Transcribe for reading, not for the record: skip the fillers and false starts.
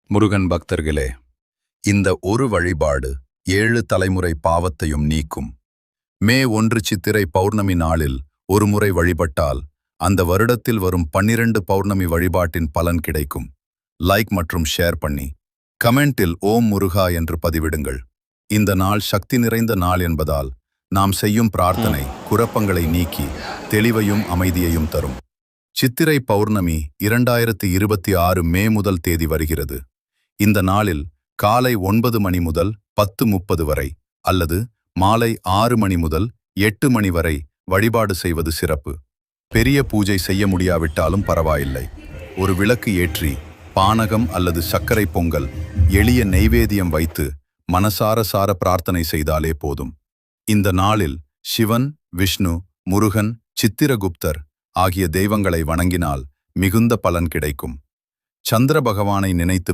முருகன் பக்தர்களே, இந்த ஒரு வழிபாடு 7 தலைமுறை பாவத்தையும் நீக்கும். மே 1 சித்திரை பௌர்ணமி நாளில் ஒரு முறை வழிபட்டால் அந்த வருடத்தில் வரும் 12 பௌர்ணமி வழிபாட்டின் பலன் கிடைக்கும். லைக் மற்றும் ஷேர் பண்ணி கமெண்டில் ஓம் முருகா என்று பதிவிடுங்கள். இந்த நாள் சக்தி நிறைந்த நாள் என்பதால் நாம் செய்யும் பிரார்த்தனை குழப்பங்களை நீக்கி தெளிவையும் அமைதியையும் தரும். சித்திரை பௌர்ணமி 2026 மே முதல் தேதி வருகிறது. இந்த நாளில் காலை 9 மணி முதல் 10:30 வரை அல்லது மாலை 6 மணி முதல் 8 மணி வரை வழிபாடு செய்வது சிறப்பு. பெரிய பூஜை செய்ய முடியாவிட்டாலும் பரவாயில்லை. ஒரு விளக்கு ஏற்றி பானகம் அல்லது சர்க்கரை பொங்கல் எளிய நெய்வேத்தியம் வைத்து மனசார பிரார்த்தனை செய்தாலே போதும். இந்த நாளில் சிவன், விஷ்ணு, முருகன், சித்திரகுப்தர் ஆகிய தெய்வங்களை வணங்கினால் மிகுந்த பலன் கிடைக்கும். சந்திர பகவானை நினைத்து